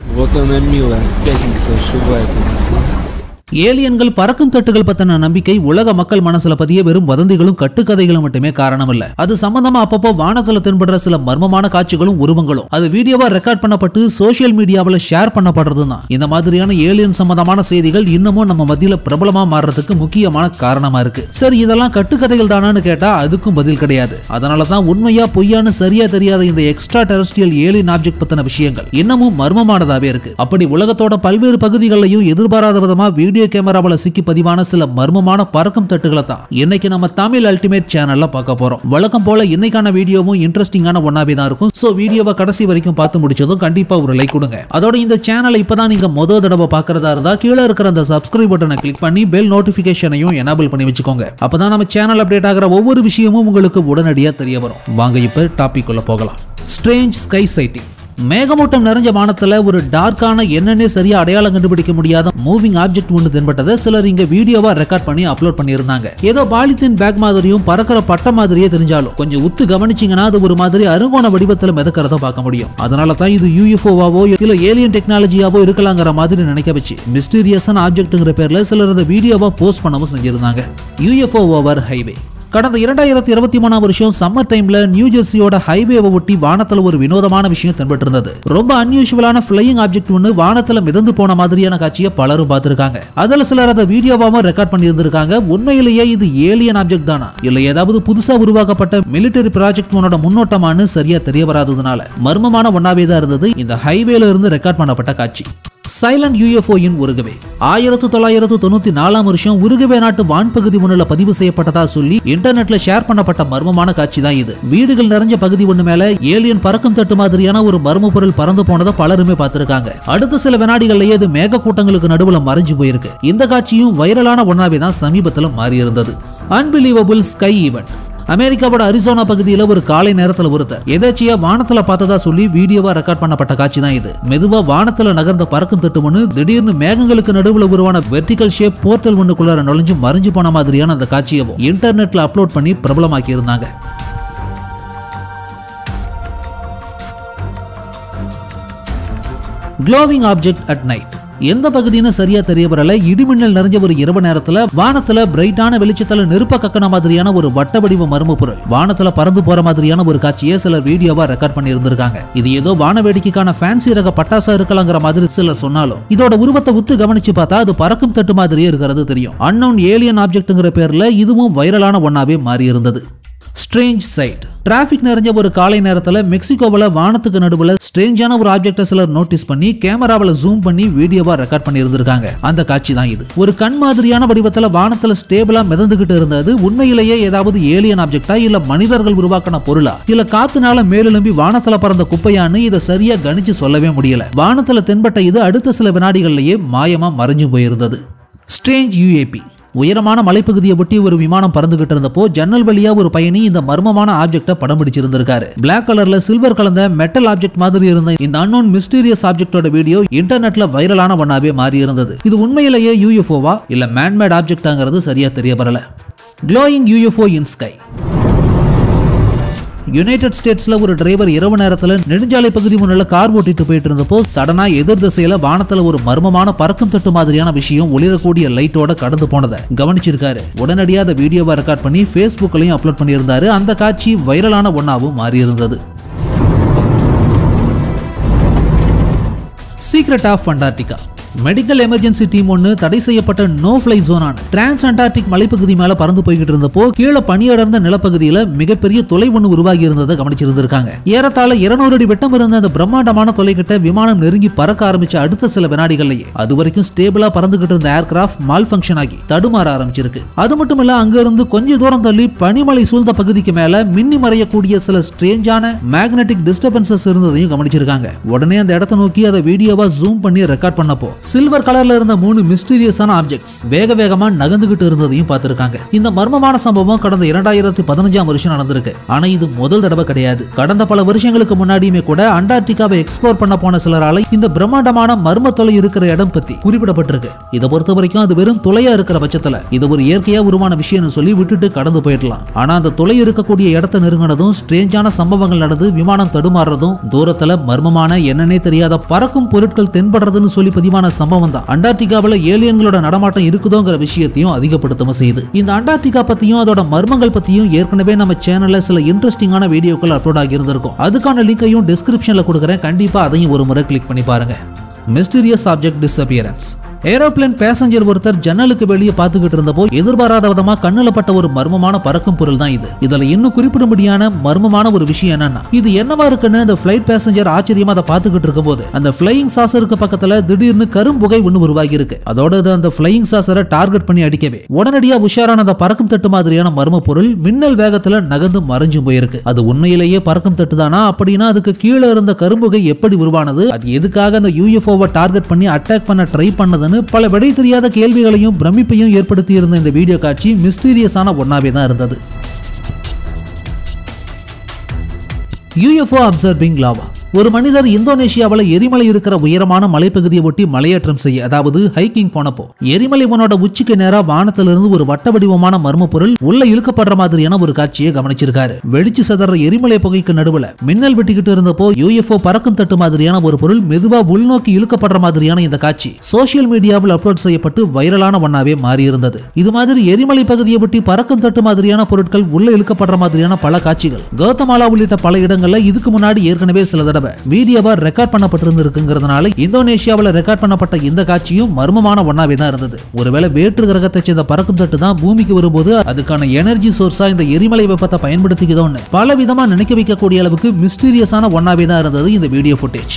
Вот она, милая, пятница ошибает нас. ஏலியன்கள் பறக்கும் தட்டுகள் பத்தின நம்பிக்கை உலக மக்கள் மனசுல பதிய வெறும் வதந்திகளும் கட்டுக்கதைகளும் மட்டுமே காரணம் இல்ல. அது சம்பந்தமா அப்பப்போ வானத்துல தென்படுற சில மர்மமான காட்சிகளும் உருவங்களும் அது வீடியோவா ரெக்கார்ட் பண்ணப்பட்டு சோசியல் மீடியாவில் ஷேர் பண்ணப்படுறதுதான் இந்த மாதிரியான ஏலியன் சம்பந்தமான செய்திகள் இன்னமும் நம்ம மத்தியில பிரபலமா மாறுறதுக்கு முக்கியமான காரணமா இருக்கு. சரி, இதெல்லாம் கட்டுக்கதைகள் தானான்னு கேட்டா அதுக்கும் பதில் கிடையாது. அதனாலதான் உண்மையா பொய்யான்னு சரியா தெரியாத இந்த எக்ஸ்ட்ரா டெரஸ்ட்ரியல் ஏலியன் ஆப்ஜெக்ட் பத்தின விஷயங்கள் இன்னமும் மர்மமானதாவே இருக்கு. அப்படி உலகத்தோட பல்வேறு பகுதிகளிலையும் எதிர்பாராத விதமா வீடியோ கேமராவுல சிக்கி பதிவான சில மர்மமான பறக்கும் தட்டுகளை தான் இன்னைக்கு நம்ம தமிழ் அல்டிமேட் சேனல்ல பார்க்க போறோம். வழக்கம் போல இன்னைக்கான வீடியோவும் இன்ட்ரெஸ்டிங்கான ஒன்னாவே தான் இருக்கும். சோ வீடியோவை கடைசி வரைக்கும் பார்த்து முடிச்சதும் கண்டிப்பா ஒரு லைக் கொடுங்க. அதோட இந்த சேனலை இப்பதான் நீங்க முதல் தடவை பார்க்கறதா இருந்தா கீழே இருக்கிற அந்த சப்ஸ்கிரைப் பட்டனை கிளிக் பண்ணி பெல் நோட்டிபிகேஷனையும் எனேபிள் பண்ணி வச்சுக்கோங்க. அப்பதான் நம்ம சேனல் அப்டேட் ஆகிற ஒவ்வொரு விஷயமும் உங்களுக்கு உடனடியா தெரிய வரும். வாங்க இப்ப டாபிக் உள்ள போகலாம். Strange sky sighting. மேகமூட்டம் நிறைஞ்ச வானத்துல ஒரு டார்க்கான என்னன்னே சரியா அடையாளம் கண்டுபிடிக்க முடியாத மூவிங் ஆப்ஜெக்ட் ஒன்று தென்பட்டதை சிலர் இங்க வீடியோவா ரெக்கார்ட் பண்ணி அப்லோட் பண்ணியிருந்தாங்க. ஏதோ பாலித்தீன் பேக் மாதிரியும் பறக்கிற பட்ட மாதிரியே தெரிஞ்சாலும் கொஞ்சம் உத்து கவனிச்சீங்கன்னா அது ஒரு மாதிரி அருங்கோண வடிவத்துல மிதக்கிறத பார்க்க முடியும். அதனால தான் இது யூஎஃப்ஓவாவோ இல்ல ஏலியன் டெக்னாலஜியாவோ இருக்கலாங்கிற மாதிரி நினைக்க வச்சு மிஸ்டீரியஸான ஆப்ஜெக்ட்ங்கிற பேர்ல சிலர் இந்த வீடியோவா போஸ்ட் பண்ணவும் செஞ்சிருந்தாங்க. UFO over highway. கடந்த 2023 வருஷம் சம்மர் டைம்ல நியூ ஜெர்சியோட ஹைவேவை ஒட்டி வானத்துல ஒரு வினோதமான விஷயம் தென்பட்டிருந்தது. ரொம்ப அன்யூஷுவலான ஃப்ளையிங் ஆப்ஜெக்ட் ஒன்று வானத்துல மிதந்து போன மாதிரியான காட்சியை பலரும் பார்த்திருக்காங்க. அதுல சிலர் அதை வீடியோவாவும் ரெக்கார்ட் பண்ணி இருந்திருக்காங்க. உண்மையிலேயே இது ஏலியன் ஆப்ஜெக்ட் தானா இல்ல ஏதாவது புதுசா உருவாக்கப்பட்ட மிலிட்டரி ப்ராஜெக்ட் ஒன்னோட முன்னோட்டமானு சரியா தெரிய வராததுனால மர்மமான ஒன்னாவே தான் இருந்தது இந்த ஹைவேல இருந்து ரெக்கார்ட் பண்ணப்பட்ட காட்சி. சைலண்ட் யூஎஃப்ஓ இன் உருகுவே. 1994 வருஷம் உருகுவே நாட்டு வான்பகுதி ஒண்ணுல பதிவு செய்யப்பட்டதா சொல்லி இன்டர்நெட்ல ஷேர் பண்ணப்பட்ட மர்மமான காட்சி தான் இது. வீடுகள் நிறைஞ்ச பகுதி ஒண்ணு மேல ஏலியன் பறக்கும் தட்டு மாதிரியான ஒரு மர்ம பொருள் பறந்து போனதை பலருமே பார்த்திருக்காங்க. அடுத்த சில வினாடிகள்லயே இது மேக கூட்டங்களுக்கு நடுவுல மறைஞ்சு போயிருக்கு. இந்த காட்சியும் வைரலான ஒன்னாவே தான் சமீபத்துல மாறி இருந்தது. Unbelievable sky event. அமெரிக்காவோட அரிசோனா பகுதியில ஒரு காலை நேரத்துல ஒருத்தர் எதாச்சியா வானத்துல பார்த்ததா சொல்லி வீடியோவா ரெக்கார்ட் பண்ணப்பட்ட காட்சி தான் இது. மெதுவா வானத்துல நகர்ந்த பறக்கும் தட்டு ஒண்ணு திடீர்னு மேகங்களுக்கு நடுவுல உருவான வெர்டிகல் ஷேப் போர்ட்டல் ஒண்ணுக்குள்ள நுழைஞ்சு மறைஞ்சு போன மாதிரியான அந்த காட்சியவும் இன்டர்நெட்ல அப்லோட் பண்ணி பிரபலமாக்கி இருந்தாங்க. Glowing object at night. எந்த பகுதின்னு சரியா தெரிய வரல. இடிமின்னல் நிறைஞ்ச ஒரு இரவு நேரத்துல வானத்துல பிரைட்டான வெளிச்சத்துல நெருப்ப கக்கன மாதிரியான ஒரு வட்ட வடிவ மர்ம பொருள் வானத்துல பறந்து போற மாதிரியான ஒரு காட்சியை சில வீடியோவா ரெக்கார்ட் பண்ணி இருந்திருக்காங்க. இது ஏதோ வான வேடிக்கைக்கான ஃபேன்சி ரக பட்டாசா இருக்கலாங்கிற மாதிரி சிலர் சொன்னாலும் இதோட உருவத்தை உத்து கவனிச்சு பார்த்தா அது பறக்கும் தட்டு மாதிரியே இருக்கிறது தெரியும். அன்னோன் ஏலியன் ஆப்ஜெக்ட்ங்கிற பேர்ல இதுவும் வைரலான ஒன்னாவே மாறி இருந்தது. Strange side. டிராபிக் நிறைஞ்ச ஒரு காலை நேரத்துல மெக்சிகோவில் வானத்துக்கு நடுவுல ஸ்ட்ரேஞ்சான ஒரு ஆப்ஜெக்ட சிலர் நோட்டீஸ் பண்ணி கேமராவில் ஜூம் பண்ணி வீடியோவா ரெக்கார்ட் பண்ணி இருந்திருக்காங்க. அந்த காட்சி தான் இது. ஒரு கண் மாதிரியான வடிவத்துல வானத்துல ஸ்டேபிளா மிதந்துகிட்டு இருந்தது உண்மையிலேயே ஏதாவது ஏலியன் ஆப்ஜெக்டா இல்ல மனிதர்கள் உருவாக்கின பொருளா இல்ல காத்துனால மேலெழும்பி வானத்துல பறந்த குப்பையான்னு இதை சரியா கணிச்சு சொல்லவே முடியல. வானத்துல தென்பட்ட இது அடுத்த சில வினாடிகள்லயே மாயமா மறைஞ்சு போயிருந்தது. Strange UAP. உயரமான மலைப்பகுதியை ஒட்டி ஒரு விமானம் பறந்துகிட்டு இருந்தப்போ ஜன்னல் வழியா ஒரு பயணி இந்த மர்மமான ஆப்ஜெக்ட படம் பிடிச்சிருந்திருக்காரு. பிளாக் கலர்ல சில்வர் கலந்த மெட்டல் ஆப்ஜெக்ட் மாதிரி இருந்த இந்த அன்னோன் மிஸ்டீரியஸ் ஆப்ஜெக்டோட வீடியோ இன்டர்நெட்ல வைரலான ஒன்னாவே மாறி இருந்தது. இது உண்மையிலேயே யூஎஃப்ஓவா இல்ல மேன்மேட் ஆப்ஜெக்டாங்கிறது சரியா தெரிய வரல. க்ளோயிங் யூஎஃப்ஓ இன் ஸ்கை. யுனைடெட் ஸ்டேட்ஸ்ல ஒரு டிரைவர் இரவு நேரத்துல நெடுஞ்சாலை பகுதி முன்னால கார் ஓட்டிட்டு போயிட்டு இருந்தப்போ சடனா எதிர் திசையில வானத்துல ஒரு மர்மமான பறக்கும் தட்டு மாதிரியான விஷயம் ஒளிரக்கூடிய லைட்டோட கடந்து போனதை கவனிச்சிருக்காரு. உடனடியாக அந்த வீடியோவை ரெக்கார்ட் பண்ணி Facebookலயும் அப்லோட் பண்ணியிருந்தாரு. அந்த காட்சி வைரலான ஒன்னாவும் மாறி இருந்தது. Secret of Antarctica. Medical emergency team ஒன்னு தடை செய்யப்பட்ட நோ ஃப்ளை ஜோனான டிரான்ஸ் அண்டார்டிக் மலைப்பகுதி மேல பறந்து போய்கிட்டு இருந்தப்போ கீழே பனியடர்ந்த நிலப்பகுதியில மிகப்பெரிய தொலை ஒன்று உருவாகி இருந்ததை கவனிச்சிருந்திருக்காங்க. ஏறத்தாழ 200 அடி விட்டம் இருந்த அந்த பிரம்மாண்டமான தொலைகிட்ட விமானம் நெருங்கி பறக்க ஆரம்பிச்ச அடுத்த சில வினாடிகள்லயே அது வரைக்கும் ஸ்டேபிளா பறந்துகிட்டு இருந்த ஏர்கிராஃப்ட் மால் ஃபங்க்ஷன் ஆகி தடுமாற ஆரம்பிச்சிருக்கு. அது மட்டும் இல்ல அங்க இருந்து கொஞ்ச தூரம் தள்ளி பனிமலை சூழ்ந்த பகுதிக்கு மேல மின்னி மறையக்கூடிய சில ஸ்ட்ரேஞ்சான மேக்னெட்டிக் டிஸ்டர்பன்சஸ் இருந்ததையும் கவனிச்சிருக்காங்க. உடனே அந்த இடத்தை நோக்கி அதை வீடியோவா ஜூம் பண்ணி ரெக்கார்ட் பண்ணப்போ சில்வர் கலர்ல இருந்த 3 மிஸ்டீரியஸான ஆப்ஜெக்ட்ஸ் வேக வேகமா நகர்ந்துகிட்டு இருந்ததையும் பார்த்திருக்காங்க. இந்த மர்மமான சம்பவம் கடந்த 2015ஆம் வருஷம் நடந்திருக்கு. ஆனா இது முதல் தடவை கிடையாது. கடந்த பல வருஷங்களுக்கு முன்னாடியுமே கூட அண்டார்டிகாவை எக்ஸ்ப்ளோர் பண்ண போன சிலரால இந்த பிரம்மாண்டமான மர்ம தொலை இருக்கிற இடம் பத்தி குறிப்பிடப்பட்டிருக்கு. இதை பொறுத்த வரைக்கும் அது வெறும் துளையா இருக்கிற பட்சத்துல இது ஒரு இயற்கையா உருவான விஷயம்னு சொல்லி விட்டுட்டு கடந்து போயிடலாம். ஆனா அந்த துளை இருக்கக்கூடிய இடத்தை நெருங்கினதும் ஸ்ட்ரேஞ்சான சம்பவங்கள் நடந்து விமானம் தடுமாறுறதும் தூரத்துல மர்மமான என்னன்னே தெரியாத பறக்கும் பொருட்கள் தென்படுறதுன்னு சொல்லி பதிவான சம்பவம் தான் அண்டார்டிகாவில் ஏலியன்களோட நடமாட்டம் இருக்குதோங்கிற விஷயத்தையும் அதிகப்படுத்தவும் செய்யுது. இந்த அண்டார்டிகா பத்தியும் அதோட மர்மங்கள் பத்தியும் ஏற்கனவே நம்ம சேனல்ல சில இன்ட்ரெஸ்டிங்கான வீடியோக்கள் அப்லோட் ஆகி இருந்திருக்கும். அதுக்கான லிங்கையும் டிஸ்கிரிப்ஷன்ல கொடுக்குறேன். கண்டிப்பா அதையும் ஒரு முறை கிளிக் பண்ணி பாருங்க. Mysterious object disappearance. Aeroplane passenger ஒருத்தர் ஜன்னலுக்கு வெளியே பார்த்துக்கிட்டு இருந்தப்போ எதிர்பாராத விதமா கண்ணுல பட்ட ஒரு மர்மமான பறக்கும் பொருள் தான் இது. இதுல இன்னும் குறிப்பிடும்படியான மர்மமான ஒரு விஷயம் என்னன்னா இது என்னவா இருக்குன்னு அந்த பிளைட் பேசஞ்சர் ஆச்சரியமா அதை பார்த்துக்கிட்டு இருக்கும் போது அந்த பிளையிங் சாசருக்கு பக்கத்துல திடீர்னு கரும்புகை ஒண்ணு உருவாகி இருக்கு. அதோட அந்த பிளையிங் சாசரை டார்கெட் பண்ணி அடிக்கவே உடனடியா உஷாரான அந்த பறக்கும் தட்டு மாதிரியான மர்ம பொருள் மின்னல் வேகத்துல நகர்ந்து மறைஞ்சு போயிருக்கு. அது உண்மையிலேயே பறக்கும் தட்டு தானா? அப்படின்னா அதுக்கு கீழே இருந்த கரும்புகை எப்படி உருவானது? அது எதுக்காக அந்த UFO-வை டார்கெட் பண்ணி அட்டாக் பண்ண ட்ரை பண்ணது பல விடை தெரியாத கேள்விகளையும் பிரமிப்பையும் ஏற்படுத்தி இருந்த இந்த வீடியோ காட்சி மிஸ்டீரியஸான ஒன்னாவே தான் இருந்தது. UFO observing lava. ஒரு மனிதர் இந்தோனேஷியாவில் எரிமலை இருக்கிற உயரமான மலைப்பகுதியை ஒட்டி மலையேற்றம் செய்ய அதாவது ஹைக்கிங் போனப்போ எரிமலை உன்னோட உச்சிக்கு நேரா வானத்திலிருந்து ஒரு வட்ட வடிவமான மர்ம பொருள் உள்ள இழுக்கப்படுற மாதிரியான ஒரு காட்சியை கவனிச்சிருக்காரு. வெடிச்சு சதற எரிமலை புகைக்கு நடுவுல மின்னல் வெட்டிக்கிட்டு இருந்தப்போ UFO பறக்கும் தட்டு மாதிரியான ஒரு பொருள் மெதுவா உள்நோக்கி இழுக்கப்படுற மாதிரியான இந்த காட்சி சோசியல் மீடியாவில் அப்லோட் செய்யப்பட்டு வைரலான ஒன்னாவே மாறி இருந்தது. இது மாதிரி எரிமலை பகுதியை ஒட்டி பறக்கும் தட்டு மாதிரியான பொருட்கள் உள்ள இழுக்கப்படுற மாதிரியான பல காட்சிகள் கௌதமாலா உள்ளிட்ட பல இடங்கள்ல இதுக்கு முன்னாடி ஏற்கனவே சில வீடியோவா ரெக்கார்ட் பண்ணப்பட்டிருந்திருக்குங்கிறதுனால இந்தோனேஷியாவில் ரெக்கார்ட் பண்ணப்பட்ட இந்த காட்சியும் மர்மமான ஒன்னாவே தான் இருந்தது. ஒருவேளை வேற்று கிரகத்தை சேர்ந்த பறக்கும் தட்டு தான் பூமிக்கு வரும்போது அதுக்கான எனர்ஜி சோர்ஸா இந்த எரிமலை வெப்பத்தை பயன்படுத்திக்குதோன்னு பல விதமா நினைக்க வைக்கக்கூடிய அளவுக்கு மிஸ்டீரியஸான ஒன்னாவே தான் இருந்தது இந்த video footage.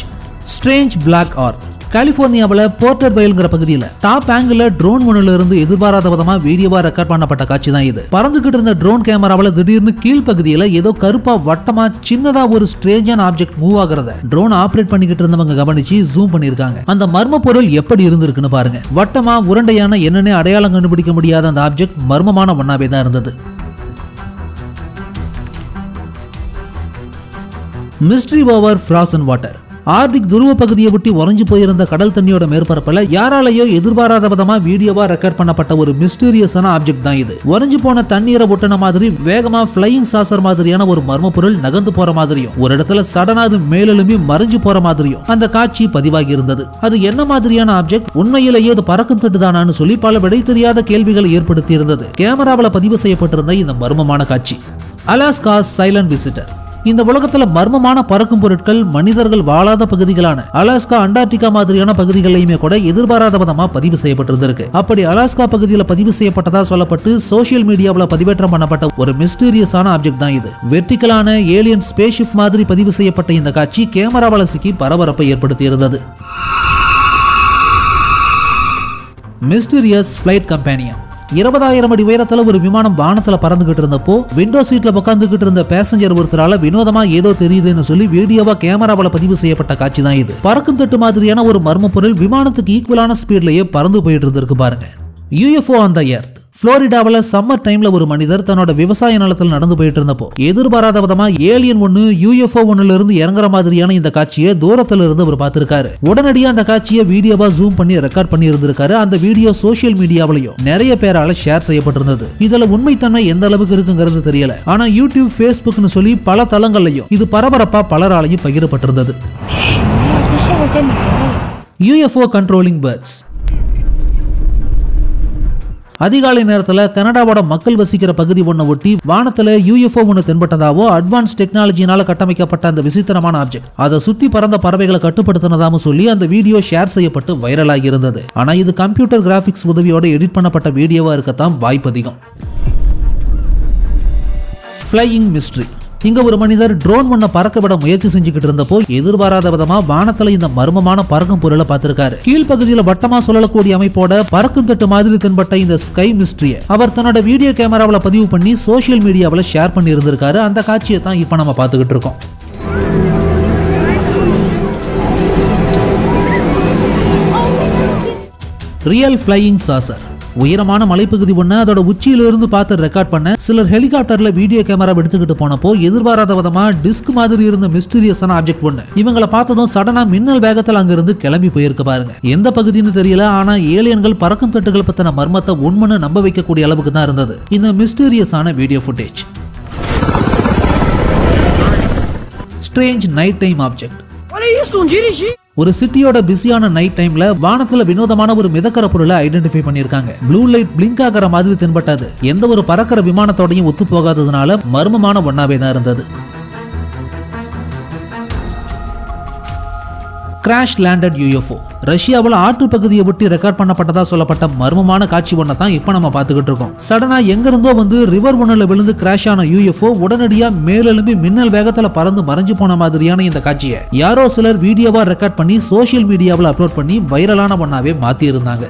Strange black arc. கலிபோர்னியாவில் போர்ட்டர் வயல்ங்கிற பகுதியில் டாப் ஆங்கிள் ட்ரோன் ஒன்னுல இருந்து எதிர்பாராத விதமா வீடியோவா ரெக்கார்ட் பண்ணப்பட்ட காட்சி தான் இது. பறந்துகிட்டு இருந்த ட்ரோன் கேமராவில் திடீர்னு கீழ்பகுதியில் ஏதோ கருப்பா வட்டமா சின்னதா ஒரு ஸ்ட்ரேஞ்சான ஆப்ஜெக்ட் மூவ் ஆகிறத ட்ரோன் ஆபரேட் பண்ணிக்கிட்டு இருந்தவங்க கவனிச்சு ஜூம் பண்ணிருக்காங்க. அந்த மர்ம பொருள் எப்படி இருந்திருக்குன்னு பாருங்க. வட்டமா உருண்டையான என்னன்னு அடையாளம் கண்டுபிடிக்க முடியாத அந்த ஆப்ஜெக்ட் மர்மமான ஒன்னாவே தான் இருந்தது. Mystery over frozen water. Arctic துருவ பகுதியை ஒட்டி உறைஞ்சு போயிருந்த கடல் தண்ணியோட மேற்பரப்பில் யாராலையோ எதிர்பாராத விதமா வீடியோவா ரெக்கார்ட் பண்ணப்பட்ட ஒரு மிஸ்டீரியஸான ஆப்ஜெக்ட் தான் இது. உறைஞ்சு போன தண்ணீரை ஒட்டின மாதிரி வேகமா பிளையிங் சாசர் மாதிரியான ஒரு மர்ம பொருள் நகர்ந்து போற மாதிரியும் ஒரு இடத்துல சடனா அது மேலெழும்பி மறைஞ்சு போற மாதிரியும் அந்த காட்சி பதிவாகி இருந்தது. அது என்ன மாதிரியான ஆப்ஜெக்ட்? உண்மையிலேயே அது பறக்கும் தட்டு தானான்னு சொல்லி பல விடை தெரியாத கேள்விகளை ஏற்படுத்தி இருந்தது கேமராவில் பதிவு செய்யப்பட்டிருந்த இந்த மர்மமான காட்சி. Alaska silent visitor. இந்த உலகத்துல மர்மமான பறக்கும் பொருட்கள் மனிதர்கள் வாழாத பகுதிகளான அலாஸ்கா அண்டார்டிகா மாதிரியான பகுதிகளையுமே கூட எதிர்பாராத விதமா பதிவு செய்யப்பட்டிருக்கு. அப்படி அலாஸ்கா பகுதியில் பதிவு செய்யப்பட்டதா சொல்லப்பட்டு சோசியல் மீடியாவில் பதிவேற்றம் பண்ணப்பட்ட ஒரு மிஸ்டீரியஸான ஆப்ஜெக்ட் தான் இது. வெர்டிகலான ஏலியன் ஸ்பேஸ்ஷிப் மாதிரி பதிவு செய்யப்பட்ட இந்த காட்சி கேமராவால சிக்கி பரபரப்பை ஏற்படுத்தி இருந்தது. Mysterious flight companion. 20,000 அடி உயரத்துல ஒரு விமானம் வானத்துல பறந்துகிட்டு இருந்தப்போ விண்டோ சீட்ல உட்காந்துகிட்டு இருந்த பேசஞ்சர் ஒருத்தரால வினோதமா ஏதோ தெரியுதுன்னு சொல்லி வீடியோவா கேமராவில் பதிவு செய்யப்பட்ட காட்சி தான் இது. பறக்கும் தட்டு மாதிரியான ஒரு மர்ம பொருள் விமானத்துக்கு ஈக்குவலான ஸ்பீட்லயே பறந்து போயிட்டு இருந்திருக்கு பாருங்க. UFO on the earth. புளோரிடாவில் சம்மர் டைம்ல ஒரு மனிதர் தன்னோட விவசாய நிலத்தில் நடந்து போயிட்டு இருந்தப்போ எதிர்பாராத விதமா ஏலியன் ஒன்னு UFO ஒன்னுல இருந்து இறங்குற மாதிரியான இந்த காட்சியை தூரத்துல இருந்து அவர் பார்த்திருக்காரு. உடனடியா அந்த காட்சியை வீடியோவா ஜூம் பண்ணி ரெக்கார்ட் பண்ணி இருந்திருக்காரு. அந்த வீடியோ சோசியல் மீடியாவிலையும் நிறைய பேரால ஷேர் செய்யப்பட்டிருந்தது. இதுல உண்மைத்தன்மை எந்த அளவுக்கு இருக்குங்கிறது தெரியல. ஆனா யூடியூப், ஃபேஸ்புக்னு சொல்லி பல தளங்கள்லையும் இது பரபரப்பா பலராலையும் பகிரப்பட்டிருந்தது. UFO controlling birds. அதிகாலை நேரத்தில் கனடாவோட மக்கள் வசிக்கிற பகுதி ஒன்றை ஒட்டி வானத்துல UFO ஒன்று தென்பட்டதாவோ அட்வான்ஸ் டெக்னாலஜினால கட்டமைக்கப்பட்ட அந்த விசித்திரமான ஆப்ஜெக்ட் அதை சுத்தி பறந்த பறவைகளை கட்டுப்படுத்தினதாம சொல்லி அந்த வீடியோ ஷேர் செய்யப்பட்டு வைரலாகி இருந்தது. ஆனா இது கம்ப்யூட்டர் கிராபிக்ஸ் உதவியோட எடிட் பண்ணப்பட்ட வீடியோவா இருக்கத்தான் வாய்ப்பு அதிகம். Flying mystery. இங்க ஒரு மனிதர் ட்ரோன் ஒன்ன பறக்க விட முயற்சி செஞ்சுக்கிட்டு இருந்தப்போ எதிர்பாராத விதமா வானத்துல இந்த மர்மமான பறக்கும் பொருளை பார்த்திருக்காரு. கீழ்பகுதியில வட்டமா சொல்லக்கூடிய அமைப்போட பறக்கும் தட்டு மாதிரி தென்பட்ட இந்த ஸ்கை மிஸ்ட்ரியை அவர் தன்னோட வீடியோ கேமராவில் பதிவு பண்ணி சோசியல் மீடியாவில் ஷேர் பண்ணி இருந்திருக்காரு. அந்த காட்சியை தான் இப்ப நம்ம பார்த்துக்கிட்டு இருக்கோம். Real flying saucer. உயரமான மலைப்பகுதி ஒண்ணு அதோட உச்சியிலிருந்து பார்த்து ரெக்கார்ட் பண்ண சிலர் ஹெலிகாப்டர்ல வீடியோ கேமரா எடுத்துக்கிட்டு போனப்போ எதிர்பாராத விதமா டிஸ்க் மாதிரி இருந்த மிஸ்டீரியஸான ஆப்ஜெக்ட் ஒண்ணு இவங்களை பார்த்ததும் சடனா மின்னல் வேகத்தில் அங்கிருந்து கிளம்பி போயிருக்கு பாருங்க. எந்த பகுதின்னு தெரியல, ஆனா ஏலியன்கள் பறக்கும் தட்டுகள் பத்தின மர்மத்தை உண்மைன்னு நம்ப வைக்கக்கூடிய அளவுக்கு தான் இருந்தது இந்த மிஸ்டீரியஸான video footage. Strange night time object. ஒரு சிட்டியோட பிஸியான நைட் டைம்ல வானத்துல வினோதமான ஒரு மிதக்கிற பொருளை ஐடென்டிஃபை பண்ணிருக்காங்க. ப்ளூ லைட் பிளிங்க் ஆகிற மாதிரி தென்பட்டது. எந்த ஒரு பறக்கிற விமானத்தோடையும் ஒத்து போகாததுனால மர்மமான ஒண்ணாவே தான் இருந்தது. Crash landed UFO. ரஷ்யாவில் ஆற்று பகுதியை விட்டு ரெக்கார்ட் பண்ணப்பட்டதா சொல்லப்பட்ட மர்மமான காட்சி ஒன்றை தான் இப்ப நம்ம பார்த்துக்கிட்டு இருக்கோம். சடனா எங்க இருந்தோ வந்து ரிவர் ஒன்னுல விழுந்து கிராஷ் ஆன யூஎஃப்ஓ உடனடியா மேலெலும்பி மின்னல் வேகத்துல பறந்து மறைஞ்சு போன மாதிரியான இந்த காட்சியை யாரோ சிலர் வீடியோவா ரெக்கார்ட் பண்ணி சோசியல் மீடியாவில் அப்லோட் பண்ணி வைரலான ஒன்னாவே மாத்தி இருந்தாங்க.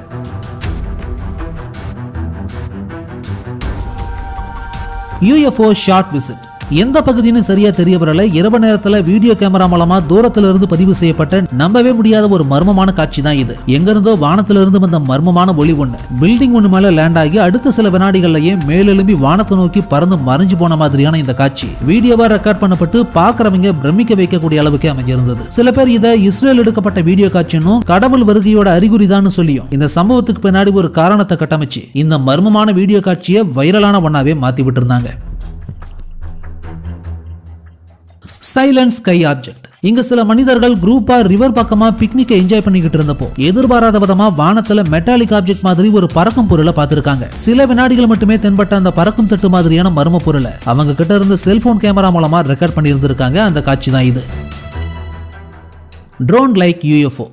UFO short visit. எந்த பகுதின்னு சரியா தெரிய வரல. இரவு நேரத்துல வீடியோ கேமரா மூலமா தூரத்துல இருந்து பதிவு செய்யப்பட்ட நம்பவே முடியாத ஒரு மர்மமான காட்சி தான் இது. எங்க இருந்தோ வானத்துல இருந்து வந்த மர்மமான ஒளி ஒண்ணு பில்டிங் ஒண்ணு மேல லேண்ட் ஆகி அடுத்த சில வினாடிகள்லயே மேலெலும்பி வானத்தை நோக்கி பறந்து மறைஞ்சு போன மாதிரியான இந்த காட்சி வீடியோவா ரெக்கார்ட் பண்ணப்பட்டு பாக்குறவங்க பிரமிக்க வைக்கக்கூடிய அளவுக்கு அமைஞ்சிருந்தது. சில பேர் இதை இஸ்ரேல் எடுக்கப்பட்ட வீடியோ காட்சியும் கடவுள் வருகையோட அறிகுறிதான் சொல்லியும் இந்த சம்பவத்துக்கு பின்னாடி ஒரு காரணத்தை கட்டமைச்சு இந்த மர்மமான வீடியோ காட்சியை வைரலான ஒன்னாவே மாத்தி விட்டு இருந்தாங்க. Silent sky object. இங்க சில மனிதர்கள் குரூப்பா ரிவர் பக்கமா பிக்னிக்கை என்ஜாய் பண்ணிக்கிட்டு இருந்தப்போ எதிர்பாராத விதமா வானத்துல மெட்டாலிக் ஆப்ஜெக்ட் மாதிரி ஒரு பறக்கும் பொருளை பார்த்திருக்காங்க. சில வினாடிகள் மட்டுமே தென்பட்ட அந்த பறக்கும் தட்டு மாதிரியான மர்ம பொருளை அவங்க கிட்ட இருந்த செல்போன் கேமரா மூலமா ரெக்கார்ட் பண்ணி இருந்திருக்காங்க. அந்த காட்சி தான் இது. Drone like UFO.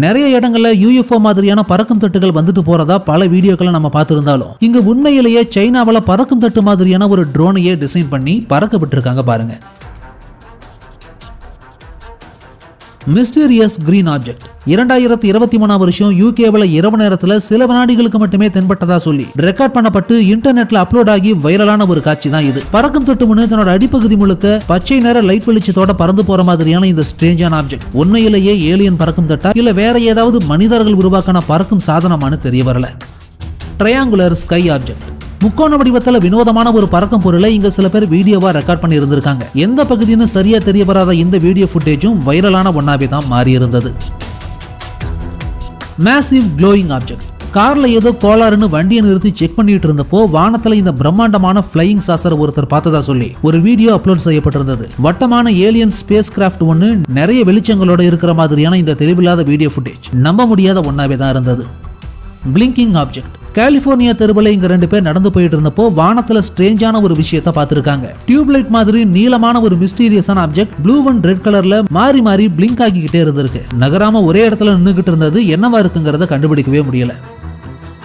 நிறைய இடங்கள்ல யூஎஃப்ஓ மாதிரியான பறக்கும் தட்டுகள் வந்துட்டு போறதா பல வீடியோக்களை நம்ம பார்த்திருந்தாலும் இங்க உண்மையிலேயே சைனாவில் பறக்கும் தட்டு மாதிரியான ஒரு ட்ரோனையே டிசைன் பண்ணி பறக்க விட்டுருக்காங்க பாருங்க. Mysterious green object. 2023 வருஷம் யூகேவில் இரவு நேரத்தில் சில வினாடிகளுக்கு மட்டுமே தென்பட்டதா சொல்லி ரெக்கார்ட் பண்ணப்பட்டு இன்டர்நெட்ல அப்லோட் ஆகி வைரலான ஒரு காட்சி தான் இது. பறக்கும் தட்டு முன்னு தன்னோட அடிப்பகுதி முழுக்க பச்சை நேர லைட் வெளிச்சத்தோட பறந்து போற மாதிரியான இந்த ஸ்ட்ரேஞ்சான ஆப்ஜெக்ட் உண்மையிலேயே ஏலியன் பறக்கும் தட்டா இல்ல வேற ஏதாவது மனிதர்கள் உருவாக்கின பறக்கும் சாதனமானு தெரிய வரல. Triangular sky object. முக்கோண வடிவத்தில் வினோதமான ஒரு பறக்கும் பொருளை இங்க சில பேர் வீடியோவா ரெக்கார்ட் பண்ணி இருந்திருக்காங்க. எந்த பகுதின்னு சரியா தெரிய வராத இந்த வீடியோ ஃபுட்டேஜும் வைரலான ஒன்னாவே தான் மாறி இருந்தது. Massive glowing object. கார்ல ஏதோ கோளாறுன்னு வண்டியை நிறுத்தி செக் பண்ணிட்டு இருந்தப்போ வானத்துல இந்த பிரம்மாண்டமான ஃப்ளையிங் சாசர் ஒருத்தர் பார்த்ததா சொல்லி ஒரு வீடியோ அப்லோட் செய்யப்பட்டிருந்தது. வட்டமான ஏலியன் ஸ்பேஸ் கிராஃப்ட் ஒன்னு நிறைய வெளிச்சங்களோட இருக்கிற மாதிரியான இந்த தெளிவில்லாத வீடியோ ஃபுட்டேஜ் நம்ப முடியாத ஒன்னாவே தான் இருந்தது. Blinking object. கலிபோர்னியா தெருவில் இங்க 2 பேர் நடந்து போயிட்டு இருந்தப்போ வானத்துல ஸ்ட்ரேஞ்சான ஒரு விஷயத்தை பார்த்திருக்காங்க. டியூப்லைட் மாதிரி நீளமான ஒரு மிஸ்டீரியஸான ஆப்ஜெக்ட் ப்ளூ அண்ட் ரெட் கலர்ல மாறி மாறி பிளிங்க் ஆகிக்கிட்டே இருந்திருக்கு. நகராம ஒரே இடத்துல நின்றுகிட்டு இருந்தது. என்னவா இருக்குங்கிறத கண்டுபிடிக்கவே முடியல.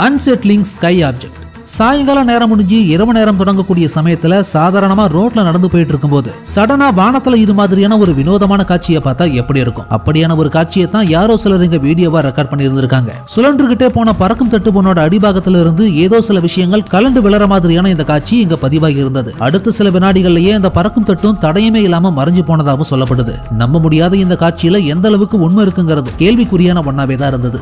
அன்செட்லிங் ஸ்கை ஆப்ஜெக்ட். சாயங்கால நேரம் முடிஞ்சு இரவு நேரம் தொடங்கக்கூடிய சமயத்துல சாதாரணமா ரோட்ல நடந்து போயிட்டு இருக்கும்போது சடனா வானத்துல இது மாதிரியான ஒரு வினோதமான காட்சியை பார்த்தா எப்படி இருக்கும்? அப்படியான ஒரு காட்சியை தான் யாரோ சிலர் இங்க வீடியோவா ரெக்கார்ட் பண்ணி இருந்திருக்காங்க. சுழன்றுகிட்டே போன பறக்கும் தட்டு பொண்ணோட அடிபாகத்துல இருந்து ஏதோ சில விஷயங்கள் கலண்டு விழற மாதிரியான இந்த காட்சி இங்க பதிவாகி இருந்தது. அடுத்த சில வினாடிகள்லயே அந்த பறக்கும் தட்டும் தடையுமே இல்லாம மறைஞ்சு போனதாகவும் சொல்லப்படுது. நம்ப முடியாத இந்த காட்சியில எந்த அளவுக்கு உண்மை இருக்குங்கிறது கேள்விக்குறியான ஒன்னாவே தான் இருந்தது.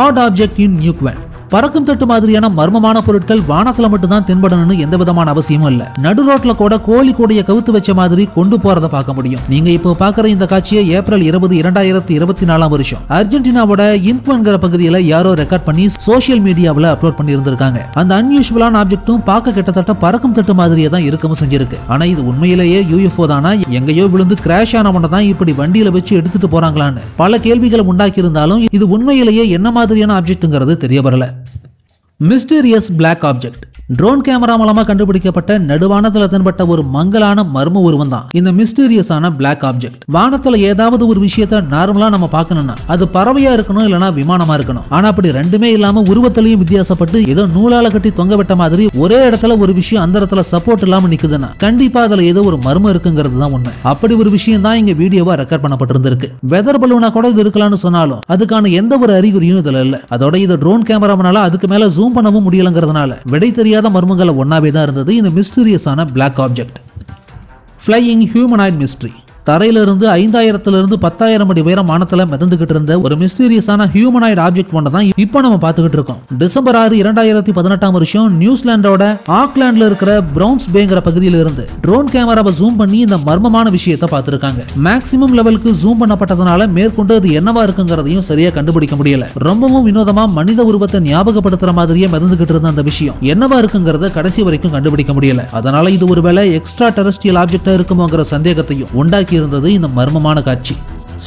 ஆட் ஆப்ஜெக்ட் இன் நியூக்வேன். பறக்கும் தட்டு மாதிரியான மர்மமான பொருட்கள் வானத்துல மட்டும் தான் தென்படணும்னு எந்த விதமான அவசியமும் இல்ல. நடு ரோட்ல கூட கோழி கூடைய கவுத்து வச்ச மாதிரி கொண்டு போறத பார்க்க முடியும். நீங்க இப்போ பாக்குற இந்த காட்சியை ஏப்ரல் 20, 2024 வருஷம் அர்ஜென்டினாவோட இன்குவன்கிற பகுதியில யாரோ ரெக்கார்ட் பண்ணி சோசியல் மீடியாவில் அப்லோட் பண்ணி இருந்திருக்காங்க. அந்த அன்யூஷுவலான ஆப்ஜெக்டும் பார்க்க கிட்டத்தட்ட பறக்கும் தட்டு மாதிரியே தான் இருக்கவும் செஞ்சிருக்கு. ஆனா இது உண்மையிலேயே யூஎஃப்ஓ தானா, எங்கேயோ விழுந்து கிராஷ் ஆனவன தான் இப்படி வண்டியில வச்சு எடுத்துட்டு போறாங்களான்னு பல கேள்விகளை உண்டாக்கி இருந்தாலும் இது உண்மையிலேயே என்ன மாதிரியான ஆப்ஜெக்ட்ங்கிறது தெரிய வரல. Mysterious black object. Drone camera மூலமா கண்டுபிடிக்கப்பட்ட நடுவானத்துல தென்பட்ட ஒரு மங்கலான மர்ம உருவம் தான் இந்த மிஸ்டீரியஸான பிளாக் ஆப்ஜெக்ட். வானத்துல ஏதாவது ஒரு விஷயத்த நார்மலா நம்ம பார்க்கணும்னா அது பறவையா இருக்கணும், இல்லனா விமானமா இருக்கணும். ஆனா அப்படி ரெண்டுமே இல்லாம உருவத்திலையும் வித்தியாசப்பட்டு ஏதோ நூலால கட்டி தொங்க விட்ட மாதிரி ஒரே இடத்துல ஒரு விஷயம் அந்த இடத்துல சப்போர்ட் இல்லாம நிக்குதுன்னா கண்டிப்பா அதுல ஏதோ ஒரு மர்மம் இருக்குங்கிறது தான் உண்மை. அப்படி ஒரு விஷயம் தான் இங்க வீடியோவா ரெக்கார்ட் பண்ணப்பட்டிருந்திருக்கு. வெதர் பலூனா கூட இது இருக்கலாம்னு சொன்னாலும் அதுக்கான எந்த ஒரு அறிகுறியும் இதுல இல்ல. அதோட இது ட்ரோன் கேமரானால அதுக்கு மேல ஜூம் பண்ணவும் முடியலங்கிறதுனால விடை தெரியாத மர்மங்கள ஒன்னாவே தான் இருந்தது இந்த மிஸ்டீரியஸான black object. Flying humanoid mystery. தரையிலிருந்து 5000 10,000 அடி உயரம் வானத்துல மிதந்துகிட்டு இருந்த ஒரு மிஸ்டீரியஸான ஹியூமனாய்டு ஆப்ஜெக்ட் ஒன்றை தான் இப்போ நம்ம பார்த்துக்கிட்டு இருக்கோம். டிசம்பர் 6 2018 வருஷம் நியூசிலாண்டோட ஆக்லாண்ட்ல இருக்கிற பிரவுன்ஸ் பேங்கிற பகுதியில இருந்து ட்ரோன் கேமராவை ஜூம் பண்ணி இந்த மர்மமான விஷயத்தை பார்த்திருக்காங்க. மேக்ஸிமம் லெவலுக்கு ஜூம் பண்ணப்பட்டதனால மேற்கொண்டு அது என்னவா இருக்குங்கிறதையும் சரியா கண்டுபிடிக்க முடியல. ரொம்பவும் வினோதமா மனித உருவத்தை ஞாபகப்படுத்துற மாதிரியே மிதந்துகிட்டு இருந்த அந்த விஷயம் என்னவா இருக்குங்கிறத கடைசி வரைக்கும் கண்டுபிடிக்க முடியல. அதனால இது ஒருவேளை எக்ஸ்ட்ரா டெரஸ்ட்ரியல் ஆப்ஜெக்டா இருக்குமோங்கிற சந்தேகத்தையும் உண்டாக்கி இருந்தது இந்த மர்மமான காட்சி.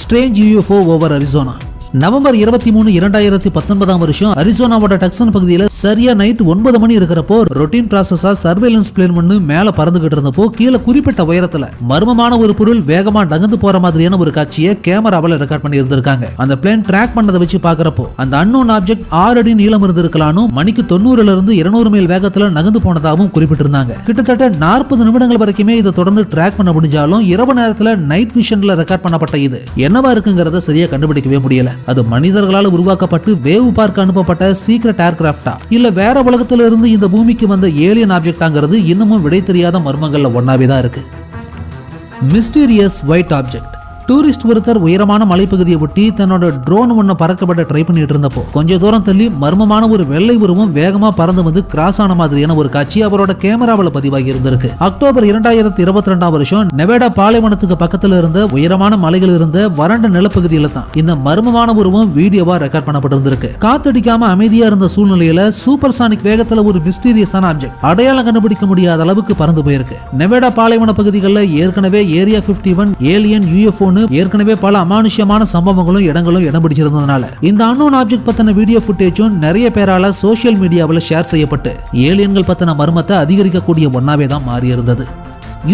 Strange UFO over Arizona. November 23 2019 வருஷம் அரிசோனாவோட டக்சன் பகுதியில் சரியா நைட் 9 மணி இருக்கிறப்போ ரொட்டீன் ப்ராசஸா சர்வேலன்ஸ் பிளேன் ஒன்று மேல பறந்துகிட்டு இருந்தப்போ கீழே குறிப்பிட்ட உயரத்துல மர்மமான ஒரு பொருள் வேகமா நகர்ந்து போற மாதிரியான ஒரு காட்சியை கேமராவில் ரெக்கார்ட் பண்ணி இருந்திருக்காங்க. அந்த பிளேன் ட்ராக் பண்ணதை வச்சு பாக்குறப்போ அந்த அன்னோன் ஆப்ஜெக்ட் 6 அடி நீளம் இருந்திருக்கலானும் மணிக்கு 90 இருந்து 200 மைல் வேகத்துல நகர்ந்து போனதாகவும் குறிப்பிட்டிருந்தாங்க. கிட்டத்தட்ட 40 நிமிடங்கள் வரைக்குமே இதை தொடர்ந்து ட்ராக் பண்ண முடிஞ்சாலும் இரவு நேரத்துல நைட் விஷன்ல ரெக்கார்ட் பண்ணப்பட்ட இது என்னவா இருக்குங்கிறத சரியா கண்டுபிடிக்கவே முடியல. அது மனிதர்களால் உருவாக்கப்பட்டு வேவ் பார்க்க அனுப்பப்பட்ட சீக்ரெட் ஏர்கிராஃப்டா இல்ல வேற உலகத்துல இருந்து இந்த பூமிக்கு வந்த ஏலியன் ஆப்ஜெக்டாங்கிறது இன்னமும் விடை தெரியாத மர்மங்கள்ல ஒன்னாவே தான் இருக்கு. Mysterious white object. டூரிஸ்ட் ஒருத்தர் உயரமான மலைப்பகுதியை ஒட்டி தன்னோட ட்ரோன் ஒன்ன பறக்கப்பட ட்ரை பண்ணிட்டு இருந்தப்போ கொஞ்ச தூரம் தள்ளி மர்மமான ஒரு வெள்ளை உருவம் வேகமா பறந்து வந்து கிராஸ் ஆன மாதிரியான ஒரு காட்சி அவரோட கேமராவில் பதிவாகி இருந்திருக்கு. அக்டோபர் 2022 வருஷம் நெவேடா பாலைவனத்துக்கு பக்கத்துல இருந்த உயரமான மலைகள் இருந்த வறண்ட நிலப்பகுதியில தான் இந்த மர்மமான உருவம் வீடியோவா ரெக்கார்ட் பண்ணப்பட்டிருந்திருக்கு. காத்தடிக்காம அமைதியா இருந்த சூழ்நிலையில சூப்பர் சானிக் வேகத்துல ஒரு மிஸ்டீரியஸான ஆப்ஜெக்ட் அடையாளம் கண்டுபிடிக்க முடியாத அளவுக்கு பறந்து போயிருக்கு. நெவேடா பாலைவன பகுதிகளில் ஏற்கனவே ஏரியா 51 ஏலியன் UFO ஏற்கனவே பல அமானுஷ்யமான சம்பவங்களும் இடங்களும் இடம் பிடிச்சிருந்ததுனால இந்த அன்னோன் ஆப்ஜெக்ட் பத்தின வீடியோ ஃபுட்டேஜும் நிறைய பேரால சோசியல் மீடியாவில் ஷேர் செய்யப்பட்டு ஏலியன்கள் பத்தின மர்மத்தை அதிகரிக்கக்கூடிய ஒன்னாவே தான் மாறி இருந்தது.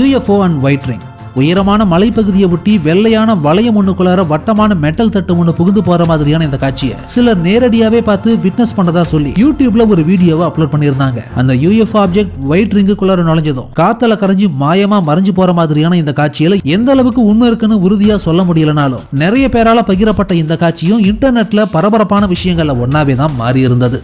UFO and white ring. உயரமான மலைப்பகுதியை ஒட்டி வெள்ளையான வளையம் ஒண்ணுக்குள்ளார வட்டமான மெட்டல் தட்டு ஒண்ணு புகுந்து போற மாதிரியான இந்த காட்சியை சிலர் நேரடியாவே பார்த்து விட்னஸ் பண்ணதா சொல்லி யூடியூப்ல ஒரு வீடியோவை அப்லோட் பண்ணியிருந்தாங்க. அந்த UFO ஆப்ஜெக்ட் ஒயிட் ரிங்குக்குள்ளார நுழைஞ்சதும் காத்தல கரைஞ்சி மாயமா மறைஞ்சு போற மாதிரியான இந்த காட்சியில எந்த அளவுக்கு உண்மை இருக்குன்னு உறுதியா சொல்ல முடியலனாலும் நிறைய பேரால பகிரப்பட்ட இந்த காட்சியும் இன்டர்நெட்ல பரபரப்பான விஷயங்கள்ல ஒன்னாவே தான் மாறி இருந்தது.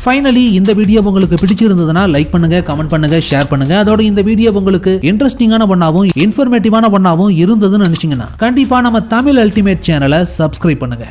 ஃபைனலி இந்த வீடியோ உங்களுக்கு பிடிச்சிருந்ததுன்னா லைக் பண்ணுங்க, கமெண்ட் பண்ணுங்க, ஷேர் பண்ணுங்க. அதோட இந்த வீடியோ உங்களுக்கு இன்ட்ரெஸ்டிங்கான ஒன்னாவும் இன்ஃபர்மேட்டிவான ஒன்னாவும் இருந்ததுன்னு நினைச்சீங்கன்னா கண்டிப்பா நம்ம தமிழ் அல்டிமேட் சேனலை சப்ஸ்கிரைப் பண்ணுங்க.